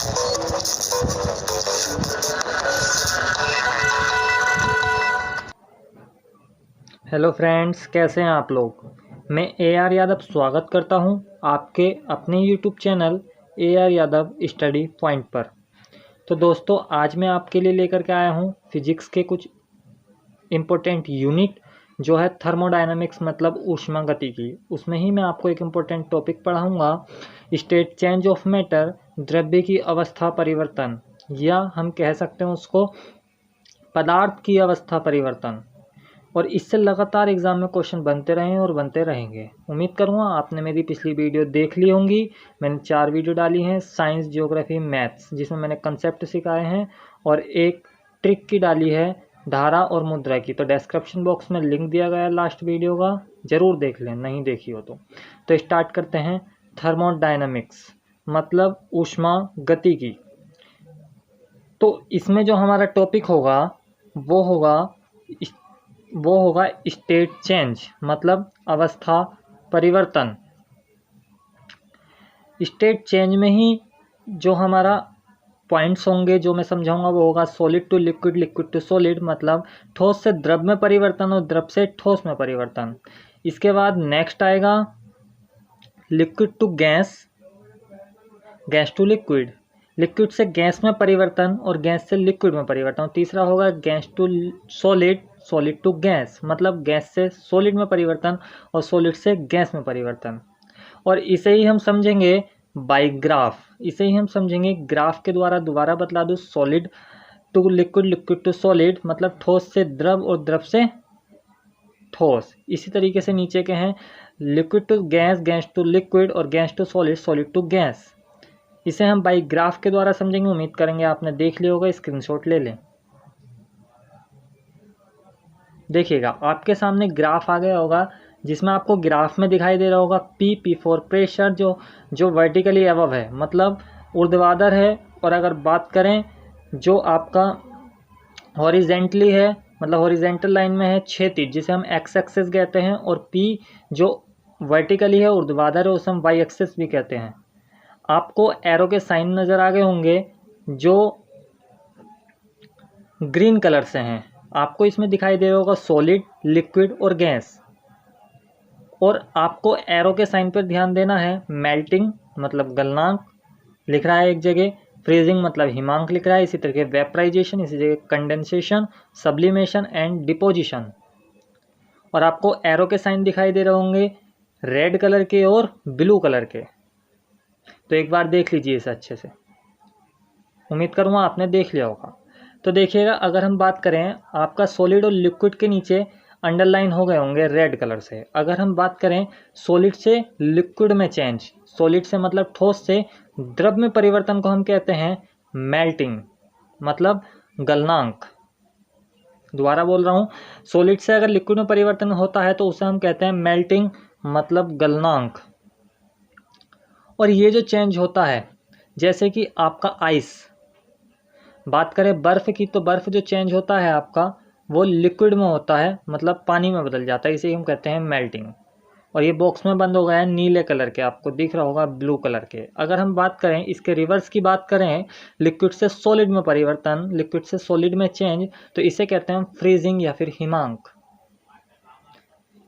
Hello friends, कैसे हैं आप लोग। मैं AR यादव स्वागत करता हूं आपके अपने YouTube channel AR Yadav study point पर। तो दोस्तों, आज मैं आपके लिए लेकर के आया हूं फिजिक्स के कुछ इम्पोर्टेंट यूनिट जो है थर्मोडायनामिक्स, मतलब ऊष्मागतिकी। उसमें ही मैं आपको एक इम्पोर्टेंट टॉपिक पढ़ाऊँगा, स्टेट चेंज ऑफ मैटर, द्रव्य की अवस्था परिवर्तन, या हम कह सकते हैं उसको पदार्थ की अवस्था परिवर्तन। और इससे लगातार एग्ज़ाम में क्वेश्चन बनते रहे और बनते रहेंगे। उम्मीद करूँगा आपने मेरी पिछली वीडियो देख ली होंगी। मैंने 4 वीडियो डाली हैं, साइंस, ज्योग्राफी, मैथ्स, जिसमें मैंने कंसेप्ट सिखाए हैं, और एक ट्रिक की डाली है, धारा और मुद्रा की। तो डिस्क्रिप्शन बॉक्स में लिंक दिया गया है लास्ट वीडियो का, ज़रूर देख लें नहीं देखी हो तो स्टार्ट करते हैं। थर्मोडायनामिक्स मतलब ऊष्मा गतिकी। तो इसमें जो हमारा टॉपिक होगा वो होगा स्टेट चेंज, मतलब अवस्था परिवर्तन। स्टेट चेंज में ही जो हमारा पॉइंट्स होंगे जो मैं समझाऊंगा वो होगा solid to liquid, liquid to solid, मतलब ठोस से द्रव में परिवर्तन और द्रव से ठोस में परिवर्तन। इसके बाद नेक्स्ट आएगा liquid to gas, gas to liquid, liquid से गैस में परिवर्तन और गैस से लिक्विड में परिवर्तन। तीसरा होगा gas to solid, solid to gas, मतलब गैस से सॉलिड में परिवर्तन और सॉलिड से गैस में परिवर्तन। और इसे ही हम समझेंगे बाय ग्राफ, इसे ही हम समझेंगे ग्राफ के द्वारा। दोबारा बतला दूँ, solid to liquid, liquid to solid, मतलब ठोस से द्रव और द्रव से ठोस। इसी तरीके से नीचे के हैं liquid to gas, gas to liquid, और gas to solid, solid to gas. इसे हम बाय ग्राफ के द्वारा समझेंगे। उम्मीद करेंगे आपने देख लिया होगा, स्क्रीनशॉट ले लें। देखिएगा आपके सामने ग्राफ आ गया होगा, जिसमें आपको ग्राफ में दिखाई दे रहा होगा P फॉर प्रेशर, जो वर्टिकली अबव है, मतलब ऊर्ध्वाधर है। और अगर बात करें जो आपका हॉरिजेंटली है, मतलब हॉरिजेंटल लाइन में है, क्षैतिज, जिसे हम एक्स एक्सिस कहते हैं। और P जो वर्टिकली है, ऊर्ध्वाधर है, उसे हम वाई एक्सिस भी कहते हैं। आपको एरो के साइन नज़र आ गए होंगे जो ग्रीन कलर से हैं। आपको इसमें दिखाई दे रहा होगा सॉलिड, लिक्विड और गैस। और आपको एरो के साइन पर ध्यान देना है। मेल्टिंग मतलब गलनांक लिख रहा है एक जगह, फ्रीजिंग मतलब हिमांक लिख रहा है, इसी तरीके वेपराइजेशन, इसी जगह कंडेंसेशन, सब्लिमेशन एंड डिपोजिशन। और आपको एरो के साइन दिखाई दे रहे होंगे रेड कलर के और ब्लू कलर के। तो एक बार देख लीजिए इसे अच्छे से, उम्मीद करूँगा आपने देख लिया होगा। तो देखिएगा, अगर हम बात करें, आपका सॉलिड और लिक्विड के नीचे अंडरलाइन हो गए होंगे रेड कलर से। अगर हम बात करें सॉलिड से लिक्विड में चेंज, सॉलिड से मतलब ठोस से द्रव में परिवर्तन को हम कहते हैं मेल्टिंग, मतलब गलनांक। दोबारा बोल रहा हूँ, सॉलिड से अगर लिक्विड में परिवर्तन होता है तो उसे हम कहते हैं मेल्टिंग, मतलब गलनांक। और ये जो चेंज होता है, जैसे कि आपका आइस, बात करें बर्फ़ की, तो बर्फ़ जो चेंज होता है आपका वो लिक्विड में होता है, मतलब पानी में बदल जाता है, इसे हम कहते हैं मेल्टिंग। और ये बॉक्स में बंद हो गया है नीले कलर के, आपको दिख रहा होगा ब्लू कलर के। अगर हम बात करें इसके रिवर्स की बात करें, लिक्विड से सॉलिड में परिवर्तन, लिक्विड से सॉलिड में चेंज, तो इसे कहते हैं फ्रीजिंग या फिर हिमांक।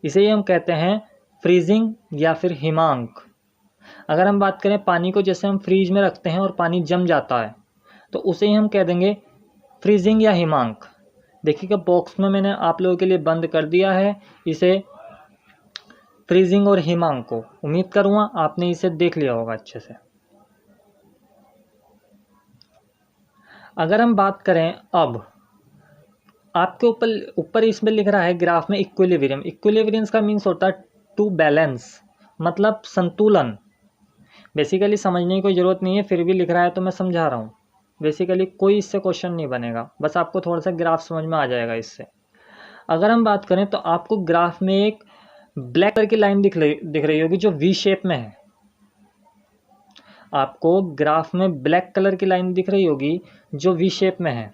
इसे ही हम कहते हैं फ्रीजिंग या फिर हिमांक। अगर हम बात करें पानी को, जैसे हम फ्रीज में रखते हैं और पानी जम जाता है, तो उसे ही हम कह देंगे फ्रीजिंग या हिमांक। देखिएगा बॉक्स में मैंने आप लोगों के लिए बंद कर दिया है इसे, फ्रीजिंग और हिमांक को। उम्मीद करूँगा आपने इसे देख लिया होगा अच्छे से। अगर हम बात करें, अब आपके ऊपर इसमें लिख रहा है ग्राफ में इक्विलिब्रियम। इक्विलिब्रियम का मीन्स होता है टू बैलेंस, मतलब संतुलन। बेसिकली समझने की कोई ज़रूरत नहीं है, फिर भी लिख रहा है तो मैं समझा रहा हूँ। बेसिकली कोई इससे क्वेश्चन नहीं बनेगा, बस आपको थोड़ा सा ग्राफ समझ में आ जाएगा इससे। अगर हम बात करें तो आपको ग्राफ में एक ब्लैक कलर की लाइन दिख रही होगी जो वी शेप में है। आपको ग्राफ में ब्लैक कलर की लाइन दिख रही होगी जो वी शेप में है।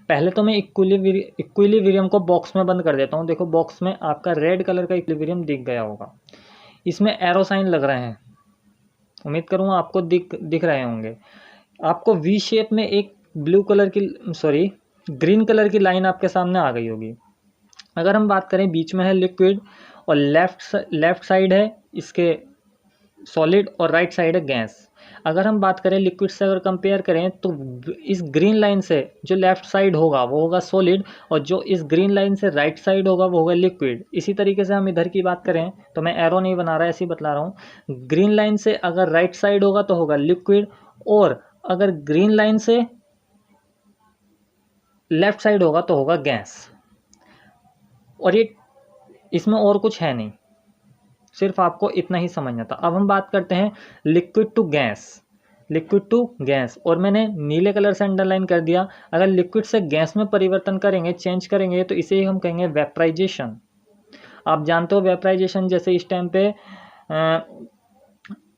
पहले तो मैं इक्विलिब्रियम को बॉक्स में बंद कर देता हूँ। देखो बॉक्स में आपका रेड कलर का इक्विलिब्रियम दिख गया होगा, इसमें एरो साइन लग रहे हैं, उम्मीद करूँगा आपको दिख रहे होंगे। आपको वी शेप में एक ग्रीन कलर की लाइन आपके सामने आ गई होगी। अगर हम बात करें बीच में है लिक्विड और लेफ्ट साइड है इसके सॉलिड और राइट साइड है गैस। अगर हम बात करें लिक्विड से अगर कंपेयर करें तो इस ग्रीन लाइन से जो लेफ्ट साइड होगा वो होगा सॉलिड और जो इस ग्रीन लाइन से राइट साइड होगा वो होगा लिक्विड। इसी तरीके से हम इधर की बात करें तो मैं एरो नहीं बना रहा ऐसे ही बतला रहा हूँ। ग्रीन लाइन से अगर राइट साइड होगा तो होगा लिक्विड और अगर ग्रीन लाइन से लेफ्ट साइड होगा तो होगा गैस। और ये इसमें और कुछ है नहीं, सिर्फ आपको इतना ही समझना था। अब हम बात करते हैं लिक्विड टू गैस और मैंने नीले कलर से अंडरलाइन कर दिया। अगर लिक्विड से गैस में परिवर्तन करेंगे, चेंज करेंगे तो इसे हम कहेंगे वेपराइजेशन। आप जानते हो वेपराइजेशन, जैसे इस टाइम पे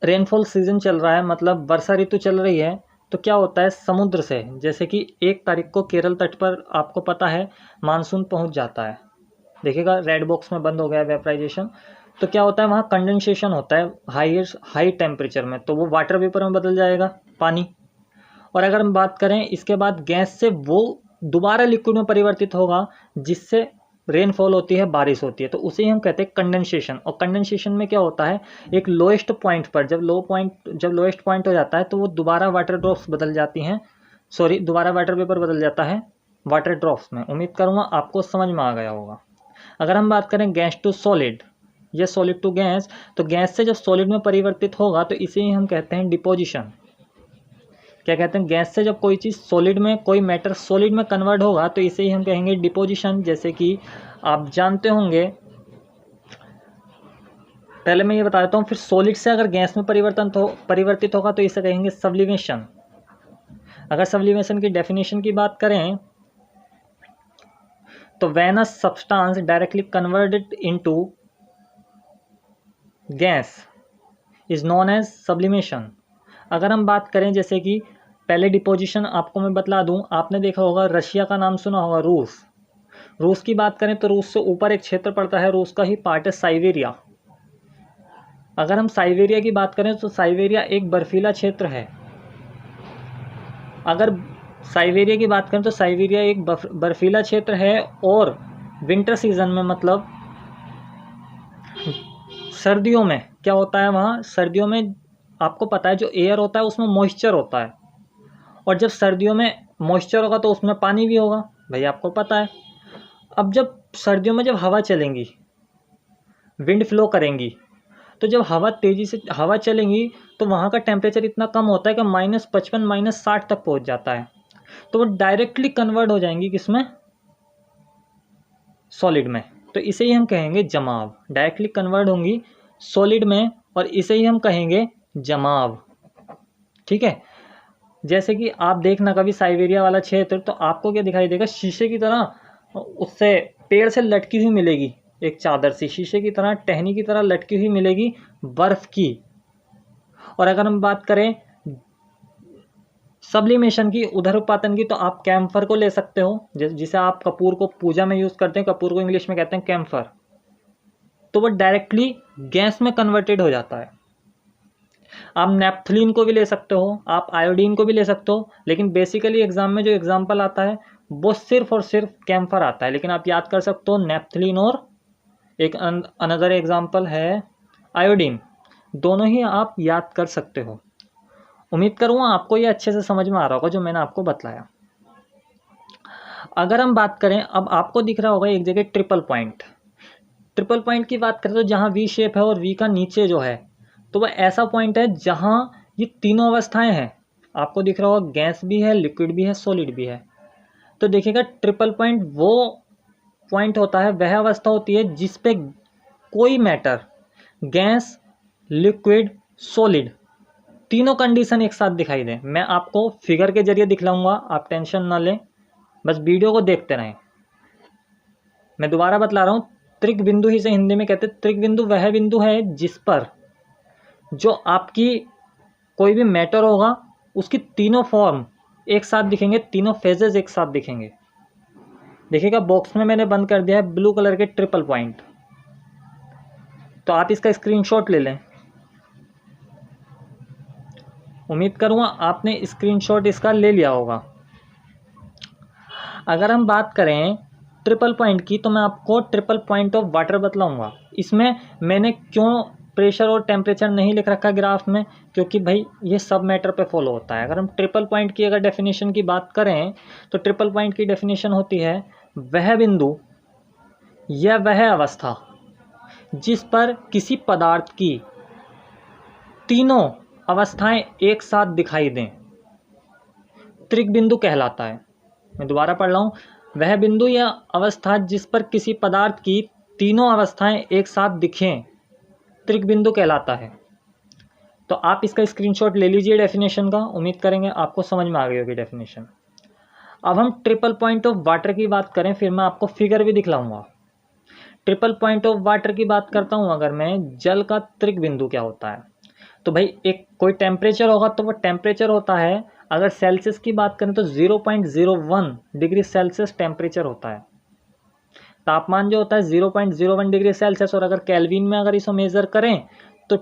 रेनफॉल सीजन चल रहा है, मतलब वर्षा ऋतु चल रही है, तो क्या होता है समुद्र से, जैसे कि 1 तारीख को केरल तट पर आपको पता है मानसून पहुंच जाता है। देखिएगा रेड बॉक्स में बंद हो गया वेपराइजेशन। तो क्या होता है वहाँ कंडेंसेशन होता है हाई टेम्परेचर में, तो वो वाटर वेपर में बदल जाएगा पानी। और अगर हम बात करें इसके बाद गैस से वो दोबारा लिक्विड में परिवर्तित होगा जिससे रेनफॉल होती है, बारिश होती है, तो उसे ही हम कहते हैं कंडेंसेशन। और कंडेंसेशन में क्या होता है एक लोएस्ट पॉइंट पर जब लोएस्ट पॉइंट हो जाता है तो वो दोबारा वाटर ड्रॉप्स बदल जाती हैं, दोबारा वाटर वेपर बदल जाता है वाटर ड्रॉप्स में। उम्मीद करूँगा आपको समझ में आ गया होगा। अगर हम बात करें गैस टू सॉलिड या सॉलिड टू गैस, तो गैस से जब सॉलिड में परिवर्तित होगा तो इसे ही हम कहते हैं डिपोजिशन। क्या कहते हैं, गैस से जब कोई चीज़ सॉलिड में, कोई मैटर सॉलिड में कन्वर्ट होगा तो इसे ही हम कहेंगे डिपोजिशन। जैसे कि आप जानते होंगे, पहले मैं ये बता देता हूँ, फिर सॉलिड से अगर गैस में परिवर्तित होगा तो इसे कहेंगे सब्लिमेशन। अगर सब्लिमेशन की डेफिनेशन की बात करें तो when a substance directly converted into gas is known as sublimation. अगर हम बात करें जैसे कि पहले डिपोजिशन आपको मैं बतला दूं, आपने देखा होगा रशिया का नाम सुना होगा, रूस की बात करें तो रूस से ऊपर एक क्षेत्र पड़ता है, रूस का ही पार्ट है साइबेरिया। अगर हम साइबेरिया की बात करें तो साइबेरिया एक बर्फीला क्षेत्र है। अगर साइबेरिया की बात करें तो साइबेरिया एक बर्फीला क्षेत्र है और विंटर सीजन में, मतलब सर्दियों में क्या होता है वहाँ, सर्दियों में आपको पता है जो एयर होता है उसमें मॉइस्चर होता है, और जब सर्दियों में मॉइस्चर होगा तो उसमें पानी भी होगा, भाई आपको पता है। अब जब सर्दियों में जब हवा चलेंगी, विंड फ्लो करेंगी, तो जब तेज़ी से हवा चलेंगी तो वहाँ का टेम्परेचर इतना कम होता है कि -55 -60 तक पहुँच जाता है, तो वो डायरेक्टली कन्वर्ट हो जाएंगी किसमें, सॉलिड में। तो इसे ही हम कहेंगे जमाव, डायरेक्टली कन्वर्ट होंगी सॉलिड में और इसे ही हम कहेंगे जमाव। ठीक है, जैसे कि आप देखना कभी साइबेरिया वाला क्षेत्र, तो आपको क्या दिखाई देगा, शीशे की तरह उससे पेड़ से लटकी हुई मिलेगी एक चादर सी, शीशे की तरह, टहनी की तरह लटकी हुई मिलेगी बर्फ की। और अगर हम बात करें सब्लिमेशन की, उधर उत्पादन की, तो आप कैम्फर को ले सकते हो, जिसे आप कपूर को पूजा में यूज़ करते हैं, कपूर को इंग्लिश में कहते हैं कैम्फर। तो वो डायरेक्टली गैस में कन्वर्टेड हो जाता है। आप नेप्थलीन को भी ले सकते हो, आप आयोडीन को भी ले सकते हो, लेकिन बेसिकली एग्जाम में जो एग्जाम्पल आता है वो सिर्फ और सिर्फ कैम्फर आता है। लेकिन आप याद कर सकते हो नेप्थलीन और एक अनदर एग्जाम्पल है आयोडीन, दोनों ही आप याद कर सकते हो। उम्मीद करूँगा आपको ये अच्छे से समझ में आ रहा होगा जो मैंने आपको बतलाया। अगर हम बात करें, अब आपको दिख रहा होगा एक जगह ट्रिपल पॉइंट की बात करें तो जहाँ वी शेप है और वी का नीचे जो है, तो वह ऐसा पॉइंट है जहाँ ये तीनों अवस्थाएं हैं। आपको दिख रहा होगा गैस भी है, लिक्विड भी है, सॉलिड भी है। तो देखिएगा ट्रिपल पॉइंट वो पॉइंट होता है, वह अवस्था होती है जिस पे कोई मैटर, गैस, लिक्विड, सॉलिड, तीनों कंडीशन एक साथ दिखाई दे। मैं आपको फिगर के जरिए दिखलाऊंगा, आप टेंशन ना लें, बस वीडियो को देखते रहें। मैं दोबारा बतला रहा हूँ, त्रिक बिंदु ही से हिंदी में कहते हैं। त्रिक बिंदु वह बिंदु है जिस पर जो आपकी कोई भी मैटर होगा उसकी तीनों फॉर्म एक साथ दिखेंगे, तीनों फेजेस एक साथ दिखेंगे। देखिएगा बॉक्स में मैंने बंद कर दिया है ब्लू कलर के ट्रिपल पॉइंट, तो आप इसका स्क्रीनशॉट ले लें। उम्मीद करूँगा आपने स्क्रीनशॉट इसका ले लिया होगा। अगर हम बात करें ट्रिपल पॉइंट की, तो मैं आपको ट्रिपल पॉइंट ऑफ वाटर बतलाऊंगा। इसमें मैंने क्यों प्रेशर और टेम्परेचर नहीं लिख रखा ग्राफ में, क्योंकि भाई ये सब मैटर पे फॉलो होता है। अगर हम ट्रिपल पॉइंट की अगर डेफिनेशन की बात करें, तो ट्रिपल पॉइंट की डेफिनेशन होती है वह बिंदु या वह अवस्था जिस पर किसी पदार्थ की तीनों अवस्थाएं एक साथ दिखाई दें, त्रिक बिंदु कहलाता है। मैं दोबारा पढ़ रहा हूँ, वह बिंदु या अवस्था जिस पर किसी पदार्थ की तीनों अवस्थाएं एक साथ दिखें, त्रिक बिंदु कहलाता है। तो आप इसका स्क्रीनशॉट ले लीजिए डेफिनेशन का। उम्मीद करेंगे आपको समझ में आ गई होगी डेफिनेशन। अब हम ट्रिपल पॉइंट ऑफ वाटर की बात करें, फिर मैं आपको फिगर भी दिखलाऊंगा। ट्रिपल पॉइंट ऑफ वाटर की बात करता हूं अगर मैं, जल का त्रिक बिंदु क्या होता है। तो भाई एक कोई टेम्परेचर होगा तो वो टेम्परेचर होता है, अगर सेल्सियस की बात करें तो 0.01 डिग्री सेल्सियस टेम्परेचर होता है। तापमान जो होता है 0.01 डिग्री सेल्सियस, और अगर केल्विन में अगर इसको मेज़र करें तो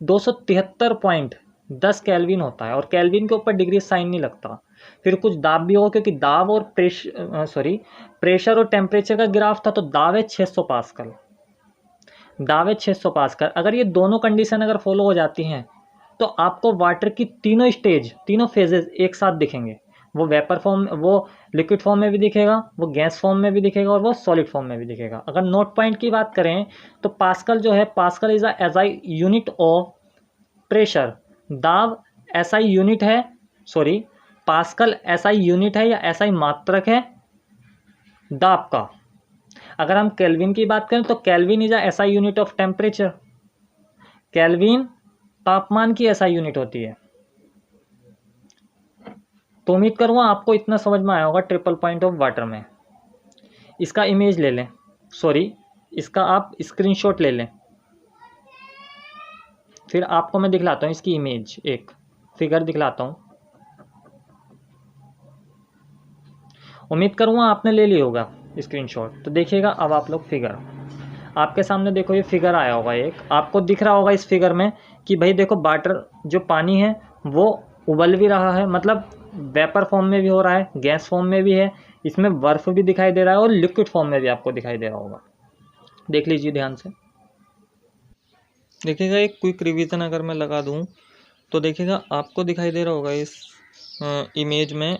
273.10 केल्विन होता है, और केल्विन के ऊपर डिग्री साइन नहीं लगता। फिर कुछ दाब भी होगा, क्योंकि दाब और प्रेशर और टेम्परेचर का ग्राफ था, तो दाब है 600 पास्कल, दाब है 600 पास्कल। अगर ये दोनों कंडीशन अगर फॉलो हो जाती हैं तो आपको वाटर की तीनों स्टेज, तीनों फेजेस एक साथ दिखेंगे। वो वेपर फॉर्म, वो लिक्विड फॉर्म में भी दिखेगा, वो गैस फॉर्म में भी दिखेगा, और वो सॉलिड फॉर्म में भी दिखेगा। अगर नोट पॉइंट की बात करें तो पास्कल जो है, pascal is SI unit of pressure. दाब एसआई यूनिट है, पास्कल एसआई यूनिट है या एसआई मात्रक है दाब का। अगर हम केल्विन की बात करें तो kelvin is SI unit of temperature. Kelvin तापमान की एसआई यूनिट होती है। तो उम्मीद करूँगा आपको इतना समझ में आया होगा ट्रिपल पॉइंट ऑफ वाटर में। इसका इमेज ले लें, इसका आप स्क्रीनशॉट ले लें, फिर आपको मैं दिखलाता हूँ इसकी इमेज, एक फिगर दिखलाता हूँ। उम्मीद करूँगा आपने ले लिया होगा स्क्रीनशॉट। तो देखिएगा अब आप लोग फिगर आपके सामने देखो, ये फिगर आया होगा एक, आपको दिख रहा होगा इस फिगर में कि भाई देखो वाटर जो पानी है वो उबल भी रहा है, मतलब वेपर फॉर्म में भी हो रहा है, गैस फॉर्म में भी है, इसमें बर्फ भी दिखाई दे रहा है, और लिक्विड फॉर्म में भी आपको दिखाई दे रहा होगा। देख लीजिए ध्यान से। देखिएगा एक क्विक रिवीजन अगर मैं लगा दूं तो देखिएगा आपको दिखाई दे रहा होगा इस इमेज में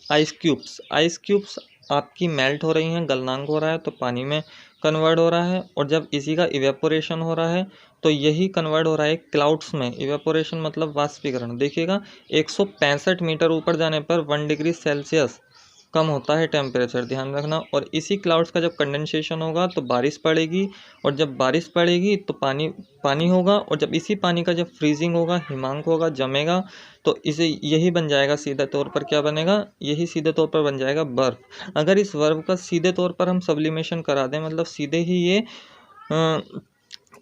आइस क्यूब्स आपकी मेल्ट हो रही हैं, गलनांक हो रहा है तो पानी में कन्वर्ट हो रहा है, और जब इसी का इवेपोरेशन हो रहा है तो यही कन्वर्ट हो रहा है क्लाउड्स में। इवेपोरेशन मतलब वाष्पीकरण। देखिएगा 165 मीटर ऊपर जाने पर 1 डिग्री सेल्सियस कम होता है टेम्परेचर, ध्यान रखना। और इसी क्लाउड्स का जब कंडेंसेशन होगा तो बारिश पड़ेगी, और जब बारिश पड़ेगी तो पानी होगा, और जब इसी पानी का जब फ्रीजिंग होगा, हिमांक होगा, जमेगा, तो इसे यही बन जाएगा सीधे तौर पर, क्या बनेगा, यही सीधे तौर पर बन जाएगा बर्फ़। अगर इस बर्फ़ का सीधे तौर पर हम सब्लिमेशन करा दें, मतलब सीधे ही ये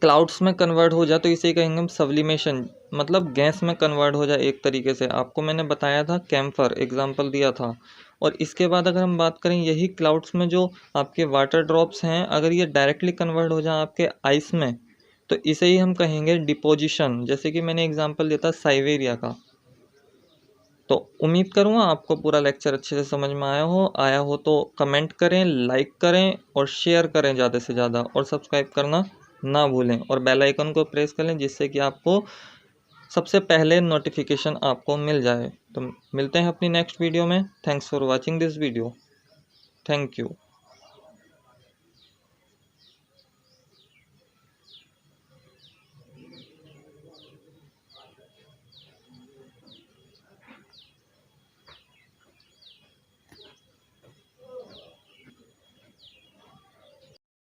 क्लाउड्स में कन्वर्ट हो जाए, तो इसे कहेंगे हम सब्लिमेशन, मतलब गैस में कन्वर्ट हो जाए एक तरीके से। आपको मैंने बताया था, कैम्फर एग्जांपल दिया था। और इसके बाद अगर हम बात करें यही क्लाउड्स में जो आपके वाटर ड्रॉप्स हैं, अगर ये डायरेक्टली कन्वर्ट हो जाए आपके आइस में, तो इसे ही हम कहेंगे डिपोजिशन, जैसे कि मैंने एग्जांपल दिया था साइबेरिया का। तो उम्मीद करूँगा आपको पूरा लेक्चर अच्छे से समझ में आया हो तो कमेंट करें, लाइक करें और शेयर करें ज़्यादा से ज़्यादा, और सब्सक्राइब करना ना भूलें, और बेल आइकन को प्रेस कर लें जिससे कि आपको सबसे पहले नोटिफिकेशन आपको मिल जाए। तो मिलते हैं अपनी नेक्स्ट वीडियो में। Thanks for watching this video. Thank you.